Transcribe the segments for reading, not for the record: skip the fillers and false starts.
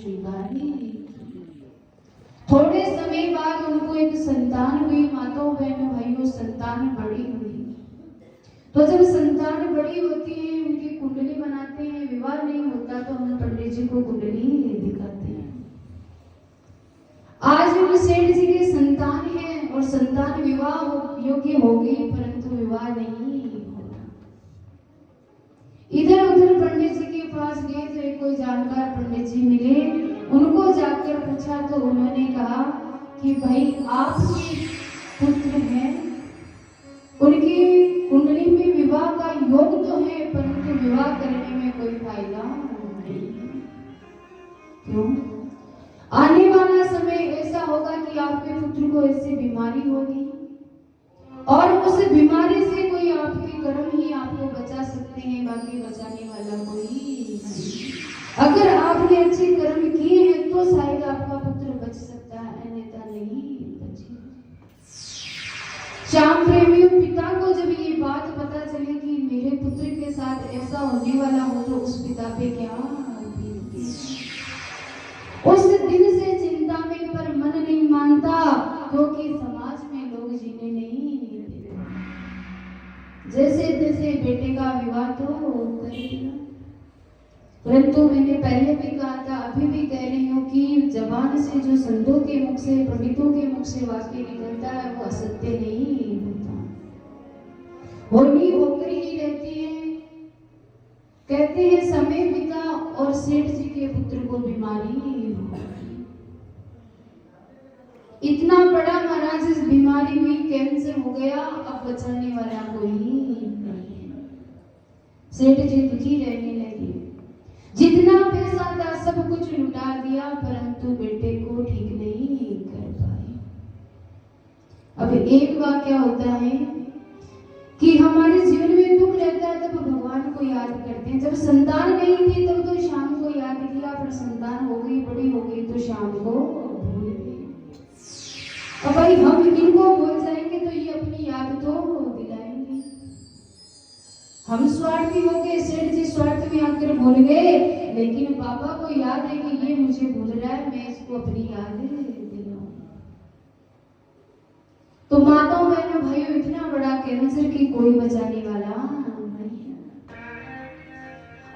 स्वीकार ही नहीं की। थोड़े समय बाद उनको एक संतान हुई। माताओं बहनों भाइयों, संतान बड़ी हुई। तो जब संतान बड़ी होती है, उनकी कुंडली बनाते हैं, विवाह नहीं होता तो हम पंडित जी को कुंडली दिखाते हैं। आज उन सेठ जी के संतान है और संतान विवाह योग्य हो गई, परंतु विवाह नहीं होता। इधर उधर पंडित जी के पास गए तो एक कोई जानकार पंडित जी मिले। उनको जाकर पूछा तो उन्होंने कहा कि भाई आपके पुत्र हैं, उनकी कुंडली में विवाह का योग तो है, परंतु विवाह करने में कोई फायदा नहीं है। क्यों? आने वाला समय ऐसा होगा कि आपके पुत्र को ऐसी बीमारी होगी और उस बीमारी से कोई आपके कर्म ही आपको बचा सकते हैं, बाकी बचाने वाला कोई नहीं। अगर आपने अच्छे कर्म किए हैं तो शायद आपका पुत्र बच सकता है, अन्यथा नहीं बचेगा। श्याम प्रेमियों, पिता को जब ये बात पता चले कि मेरे पुत्र के साथ ऐसा होने वाला हो तो उस पिता पे क्या बीतेगी। उस दिन से चिंता में पर मन नहीं मानता, क्योंकि समाज में लोग जीने नहीं देते। जैसे तैसे बेटे का विवाह तो कर दिया, परंतु मैंने पहले भी कहा था, अभी भी कह रही हूँ कि जबान से जो संतों के मुख से, पंडितों के मुख से वाक्य निकलता है वो असत्य नहीं होता, होनी होकर ही रहती है। कहते हैं समय पिता और सेठ जी के पुत्र को बीमारी हो, इतना बड़ा महाराज इस बीमारी में कैंसर हो गया, अब बचाने वाला कोई नहीं है। सेठ जी दुखी रहने लगे, जितना पैसा था सब कुछ लुटा दिया, परंतु बेटे को ठीक नहीं कर पाए। अब एक बार क्या होता है कि हमारे जीवन में दुख रहता है तब भगवान को याद करते हैं। जब संतान नहीं थी तब तो शाम को याद किया, पर संतान हो गई, बड़ी हो गई तो शाम को भूल गई। अब भाई हम इनको भूल जाएंगे तो ये अपनी याद तो दिलाएंगे। हम स्वार्थी हो गए, सेठ जी स्वार्थ में आकर भूल गए, लेकिन बाबा को याद है कि ये मुझे भूल रहा है, मैं इसको अपनी याद दिलाऊं। तो माताओं बहनों भाइयों, इतना बड़ा कैंसर की कोई बचाने वाला नहीं है।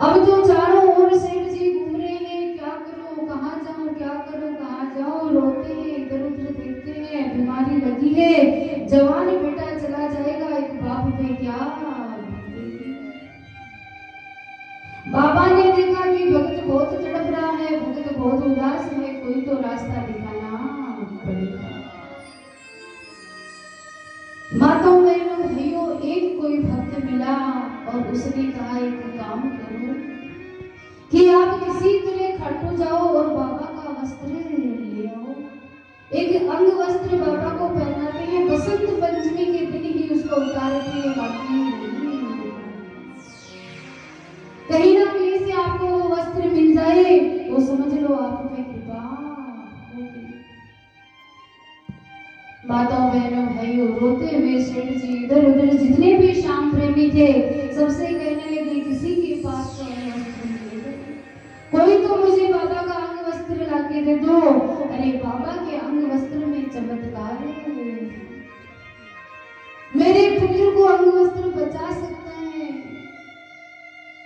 अब तो चारों ओर सेठ जी घूम रहे हैं, क्या करो, कहाँ जाऊं, क्या करो, कहाँ जाऊं, रोते हैं, इधर उधर देखते हैं, बीमारी लगी है, जवान बेटा चला जाएगा, एक बाप पे क्या। बाबा ने देखा कि भक्त बहुत तड़प रहा है, भक्त बहुत उदास है, कोई तो रास्ता दिखाना पड़ेगा। माताओं बहनों भाइयों, एक कोई भक्त मिला और उसने कहा एक काम करो कि आप किसी तरह खाटू जाओ और बाबा का वस्त्र ले आओ। एक अंग वस्त्र बाबा को पहनाते हैं, बसंत पंचमी के दिन ही उसको उतारते हैं, बाकी कहीं ना कहीं से आपको वो वस्त्र मिल जाए तो समझ लो आप पे कृपा होगी। माताओं बहनों भाइयों, रोते हुए सेठ जी इधर उधर जितने भी श्याम प्रेमी थे सबसे कहने लगे किसी के पास तो अंग वस्त्र नहीं, कोई तो मुझे बाबा का अंग वस्त्र लाके दे दो। अरे बाबा के अंग वस्त्र में चमत्कार है, मेरे पुत्र को अंग वस्त्र बचा सकता है।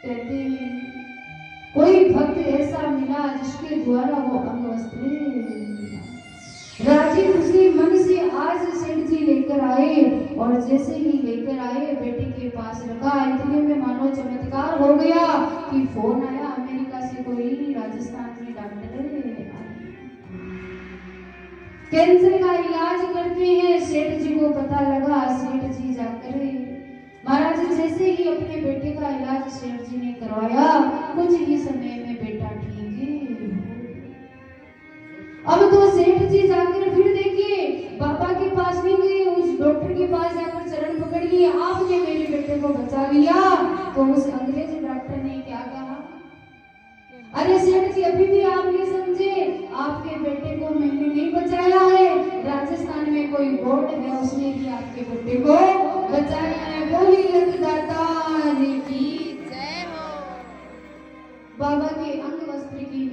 कहते हैं कोई भक्त ऐसा मिला जिसके द्वारा वो अंग वस्त्र मिला। राजी खुशी मन से आज सेठ जी लेकर आए और जैसे ही लेकर आए बेटे के पास रखा, इतने में मानो चमत्कार हो गया कि फोन आया अमेरिका से, कोई राजस्थान में डॉक्टर कैंसर का इलाज करते हैं। सेठ जी को पता लगा, सेठ जी जाकर महाराज जैसे ही अपने बेटे का इलाज सेठ जी ने करवाया, कुछ ही समय में बेटा ठीक है। अब तो सेठ जी जाकर फिर देखिए बाबा के पास नहीं गए, उस डॉक्टर के पास जाकर चरण पकड़ लिए, आपने मेरे बेटे को बचा लिया। तो उस अंग्रेज डॉक्टर ने क्या कहा, अरे सेठ जी अभी भी आप नहीं समझे, आपके बेटे को मैंने नहीं बचाया है, राजस्थान में कोई बोर्ड है उसने भी आपके बेटे को बचाया है। बोली दाता की जय हो। बाबा के अंग वस्त्र की